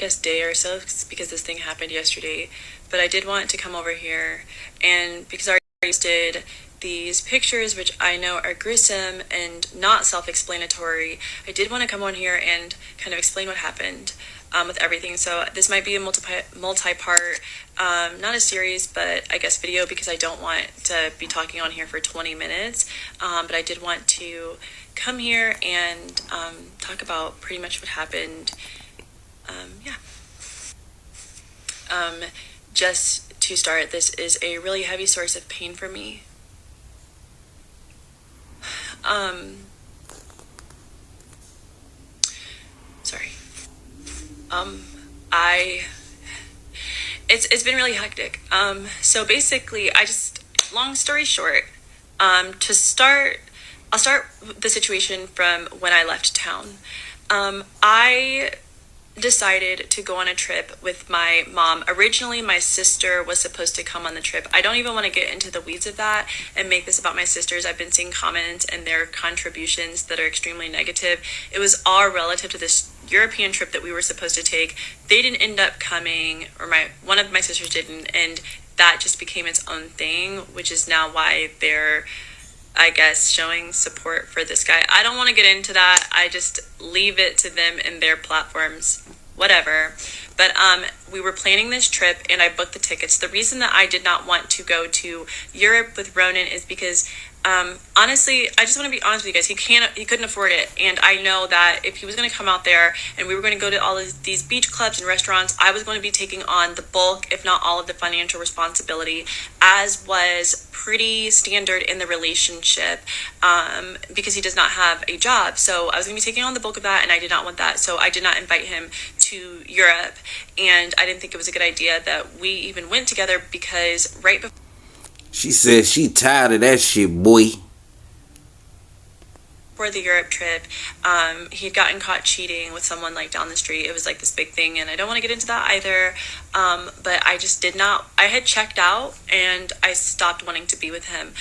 guess, day or so because this thing happened yesterday. But I did want to come over here, and because I already posted these pictures, which I know are gruesome and not self-explanatory, I did want to come on here and kind of explain what happened with everything. So this might be a multi-part, not a series, but I guess video, because I don't want to be talking on here for 20 minutes. But I did want to come here and talk about pretty much what happened. Yeah. Just to start, this is a really heavy source of pain for me. Sorry. I it's been really hectic. So basically, long story short, to start, I'll start the situation from when I left town. I decided to go on a trip with my mom. Originally, my sister was supposed to come on the trip. I don't even want to get into the weeds of that and make this about my sisters. I've been seeing comments and their contributions that are extremely negative. It was all relative to this European trip that we were supposed to take. They didn't end up coming, or one of my sisters didn't, and that just became its own thing, which is now why they're, I guess, showing support for this guy. I don't want to get into that. I just leave it to them and their platforms, whatever. But we were planning this trip, and I booked the tickets. The reason that I did not want to go to Europe with Ronan is because honestly, I just want to be honest with you guys. He couldn't afford it, and I know that if he was going to come out there and we were going to go to all of these beach clubs and restaurants, I was going to be taking on the bulk, if not all, of the financial responsibility, as was pretty standard in the relationship, because he does not have a job. So I was going to be taking on the bulk of that, and I did not want that. So I did not invite him to Europe, and I didn't think it was a good idea that we even went together, because right before, she said she tired of that shit, boy. for the Europe trip, he had gotten caught cheating with someone like down the street. It was like this big thing, and I don't want to get into that either. But I just did not. I had checked out, and I stopped wanting to be with him.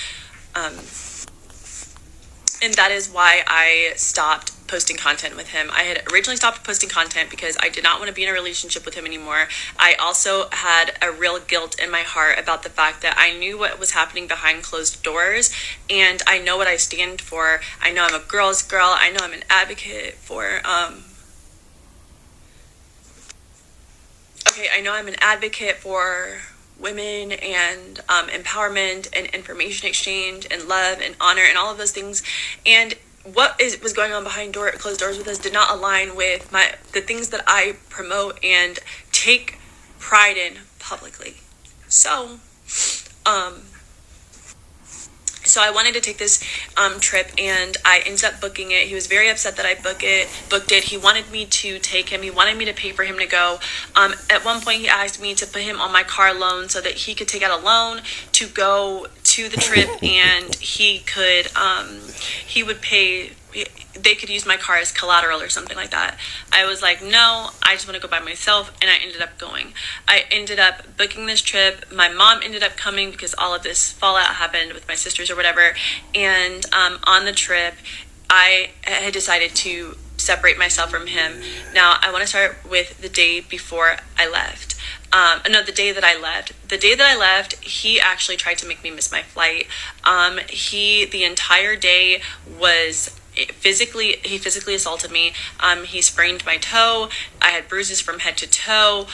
And that is why I stopped posting content with him. I had originally stopped posting content because I did not want to be in a relationship with him anymore. I also had a real guilt in my heart about the fact that I knew what was happening behind closed doors, and I know what I stand for. I know I'm a girl's girl. I know I'm an advocate for I know I'm an advocate for women and empowerment and information exchange and love and honor and all of those things. And what was going on behind closed doors with us did not align with the things that I promote and take pride in publicly. So I wanted to take this trip, and I ended up booking it. He was very upset that I booked it. He wanted me to take him. He wanted me to pay for him to go. At one point, he asked me to put him on my car loan so that he could take out a loan to go to the trip, and he would pay. They could use my car as collateral or something like that. I was like, no, I just want to go by myself, and I ended up going. I ended up booking this trip. My mom ended up coming because all of this fallout happened with my sisters or whatever. And on the trip, I had decided to separate myself from him. Now, I want to start with the day before I left. The day that I left. The day that I left, he actually tried to make me miss my flight. The entire day was he physically assaulted me. He sprained my toe. I had bruises from head to toe.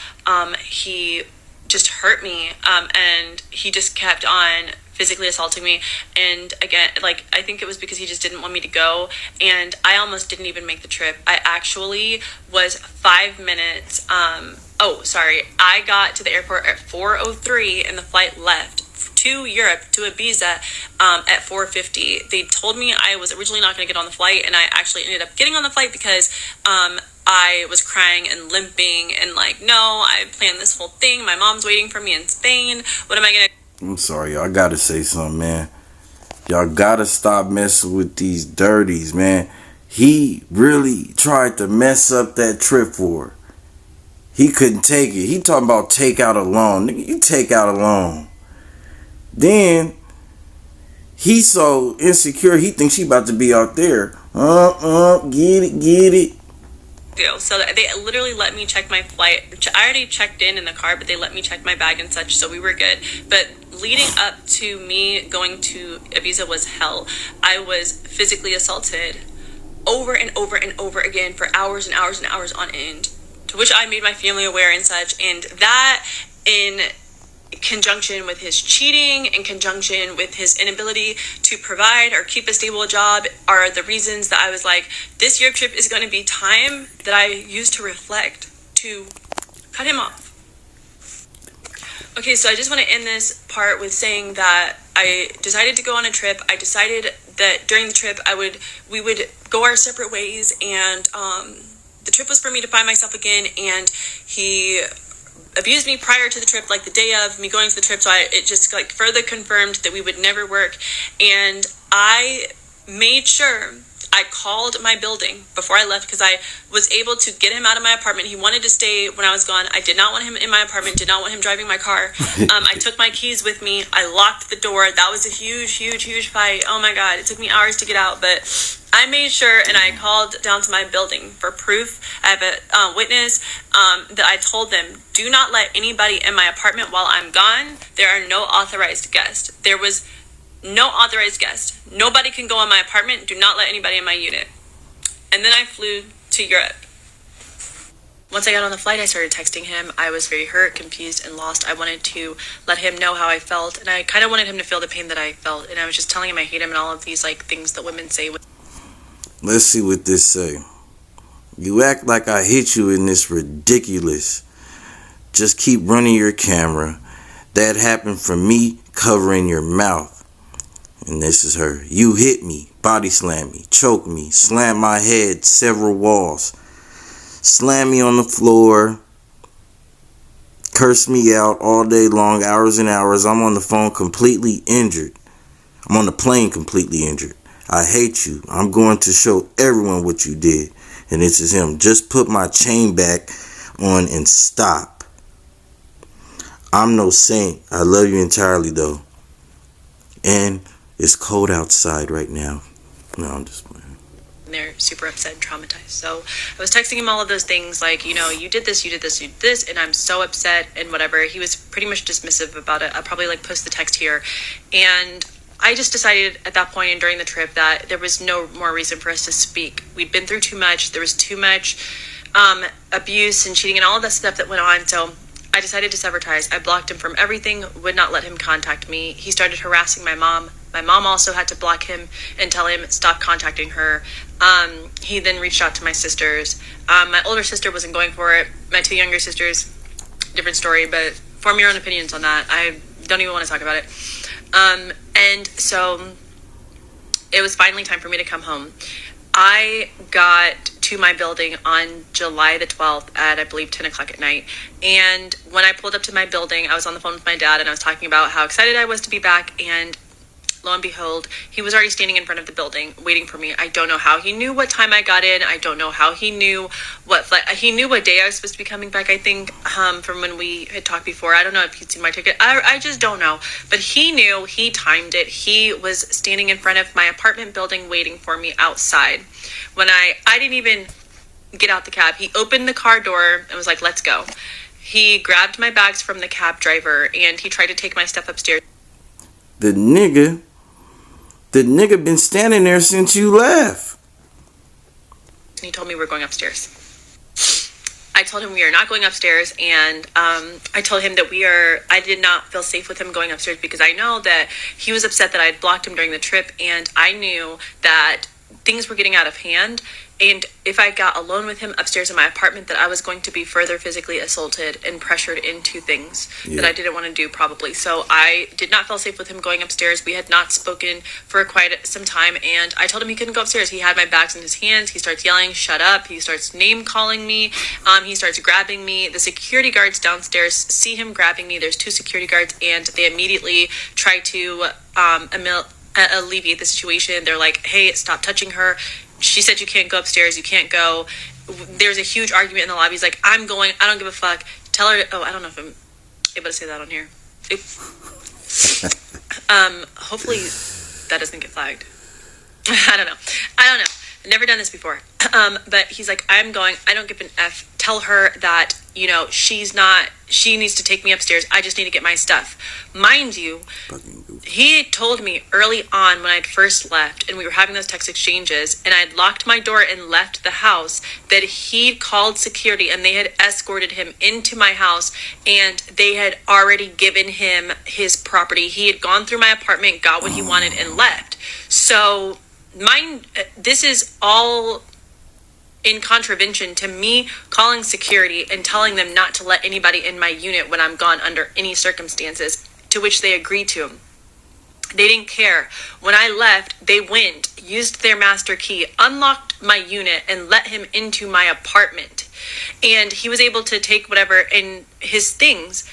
He just hurt me, and he just kept on physically assaulting me. And again, I think it was because he just didn't want me to go, and I almost didn't even make the trip. I actually was 5 minutes. I got to the airport at 4:03, and the flight left to Europe, to Ibiza, at 4:50. They told me I was originally not going to get on the flight, and I actually ended up getting on the flight because I was crying and limping and no, I planned this whole thing. My mom's waiting for me in Spain. What am I going to... I'm sorry, y'all. I gotta say something, man. Y'all gotta stop messing with these dirties, man. He really tried to mess up that trip for her. He couldn't take it. He talking about take out a loan. Nigga, you take out a loan. Then he's so insecure, he thinks she about to be out there. Get it. do. So they literally let me check my flight. I already checked in the car, but they let me check my bag and such, so we were good. But leading up to me going to Ibiza was hell. I was physically assaulted over and over and over again for hours and hours and hours on end, to which I made my family aware and such. And that, in conjunction with his cheating, in conjunction with his inability to provide or keep a stable job, are the reasons that I was like, this Europe trip is going to be time that I use to reflect, to cut him off. Okay, so I just want to end this part with saying that I decided to go on a trip. I decided that during the trip we would go our separate ways, and the trip was for me to find myself again. And he abused me prior to the trip, like the day of me going to the trip, so it just like further confirmed that we would never work. And I made sure I called my building before I left, because I was able to get him out of my apartment. He wanted to stay when I was gone. I did not want him in my apartment, did not want him driving my car. I took my keys with me. I locked the door. That was a huge fight. Oh my God, it took me hours to get out, but I made sure, and I called down to my building for proof. I have a witness that I told them, do not let anybody in my apartment while I'm gone. There are no authorized guests. There was no authorized guest. Nobody can go in my apartment. Do not let anybody in my unit. And then I flew to Europe. Once I got on the flight, I started texting him. I was very hurt, confused, and lost. I wanted to let him know how I felt, and I kind of wanted him to feel the pain that I felt. And I was just telling him I hate him and all of these like things that women say. Let's see what this say. You act like I hit you in this ridiculous. Just keep running your camera. That happened from me covering your mouth. And this is her. You hit me, body slam me, choke me, slam my head several walls, slam me on the floor, curse me out all day long, hours and hours. I'm on the phone completely injured. I'm on the plane completely injured. I hate you. I'm going to show everyone what you did. And this is him. Just put my chain back on and stop. I'm no saint. I love you entirely though. And it's cold outside right now. No, I'm just playing. They're super upset and traumatized. So I was texting him all of those things like, you know, you did this, and I'm so upset and whatever. He was pretty much dismissive about it. I'll probably like post the text here. And I just decided at that point and during the trip that there was no more reason for us to speak. We'd been through too much. There was too much abuse and cheating and all of that stuff that went on. So I decided to sever ties. I blocked him from everything, would not let him contact me. He started harassing my mom. My mom also had to block him and tell him stop contacting her. He then reached out to my sisters. My older sister wasn't going for it. My two younger sisters, different story, but form your own opinions on that. I don't even want to talk about it. And so it was finally time for me to come home. I got to my building on July the 12th at, I believe, 10 o'clock at night. And when I pulled up to my building, I was on the phone with my dad and I was talking about how excited I was to be back. And lo and behold, he was already standing in front of the building waiting for me. I don't know how he knew what time I got in. I don't know how he knew what flight. He knew what day I was supposed to be coming back, I think, from when we had talked before. I don't know if he'd seen my ticket. I just don't know. But he knew, he timed it. He was standing in front of my apartment building waiting for me outside. When I didn't even get out the cab. He opened the car door and was like, let's go. He grabbed my bags from the cab driver and he tried to take my stuff upstairs. The nigga been standing there since you left. And he told me we're going upstairs. I told him we are not going upstairs, and I told him that I did not feel safe with him going upstairs because I know that he was upset that I had blocked him during the trip, and I knew that things were getting out of hand. And if I got alone with him upstairs in my apartment, that I was going to be further physically assaulted and pressured into things that I didn't want to do probably. So I did not feel safe with him going upstairs. We had not spoken for quite some time, and I told him he couldn't go upstairs. He had my bags in his hands. He starts yelling, shut up. He starts name calling me. He starts grabbing me. The security guards downstairs see him grabbing me. There's two security guards, and they immediately try to alleviate the situation. They're like, hey, stop touching her. She said you can't go upstairs. You can't go. There's a huge argument in the lobby. He's like, I'm going. I don't give a fuck. Tell her. I don't know if I'm able to say that on here. Hopefully that doesn't get flagged. I don't know. I've never done this before. But he's like, I don't give an F. Tell her that, she needs to take me upstairs. I just need to get my stuff. Mind you, he told me early on when I'd first left and we were having those text exchanges and I'd locked my door and left the house that he'd called security and they had escorted him into my house and they had already given him his property. He had gone through my apartment, got what he wanted and left. So this is all in contravention to me calling security and telling them not to let anybody in my unit when I'm gone under any circumstances, to which they agreed to. They didn't care. When I left, they went, used their master key, unlocked my unit, and let him into my apartment. And he was able to take whatever in his things.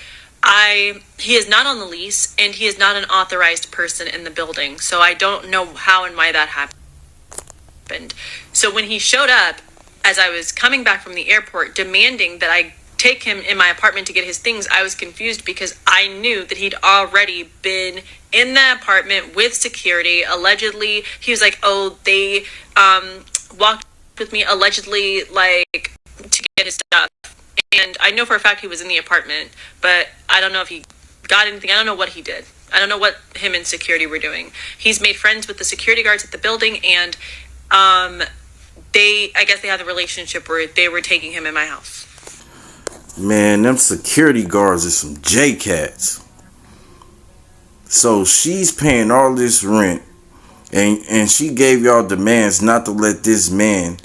He is not on the lease, and he is not an authorized person in the building. So I don't know how and why that happened. So when he showed up, as I was coming back from the airport, demanding that I take him in my apartment to get his things, I was confused because I knew that he'd already been in the apartment with security. Allegedly, he was like, oh, they walked with me allegedly, like, to get his stuff. And I know for a fact he was in the apartment, but I don't know if he got anything. I don't know what he did. I don't know what him and security were doing. He's made friends with the security guards at the building, and I guess they had a relationship where they were taking him in my house. Man, them security guards are some J-Cats. So she's paying all this rent, and she gave y'all demands not to let this man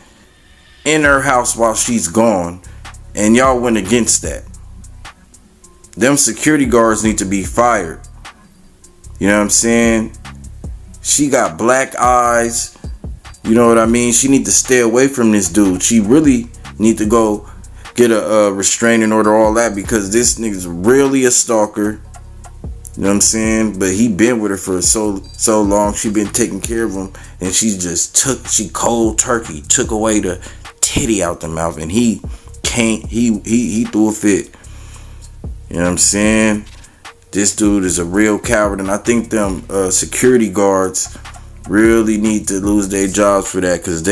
in her house while she's gone, and y'all went against that. Them security guards need to be fired. You know what I'm saying? She got black eyes. You know what I mean? She need to stay away from this dude. She really need to go get a restraining order, all that, because this nigga's really a stalker. You know what I'm saying? But he been with her for so long. She been taking care of him, and she cold turkey took away the titty out the mouth, and he threw a fit. You know what I'm saying? This dude is a real coward, and I think them security guards really need to lose their jobs for that, because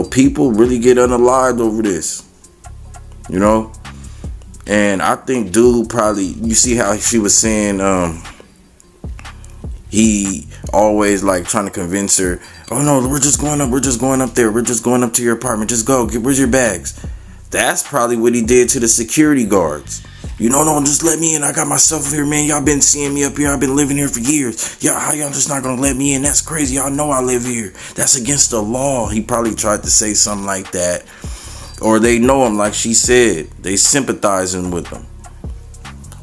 people really get unalived over this. And I think dude probably, you see how she was saying he always like trying to convince her, oh no, we're just going up there, we're just going up to your apartment, just go, where's your bags? That's probably what he did to the security guards. No, just let me in, I got my stuff here, man, y'all been seeing me up here, I've been living here for years, how y'all just not gonna let me in? That's crazy, y'all know I live here, that's against the law. He probably tried to say something like that. Or they know him, like she said. They sympathizing with him.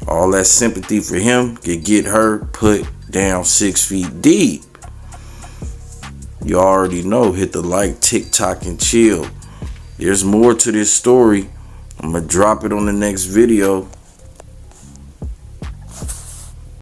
All that sympathy for him could get her put down 6 feet deep. You already know. Hit the like, TikTok, and chill. There's more to this story. I'm going to drop it on the next video.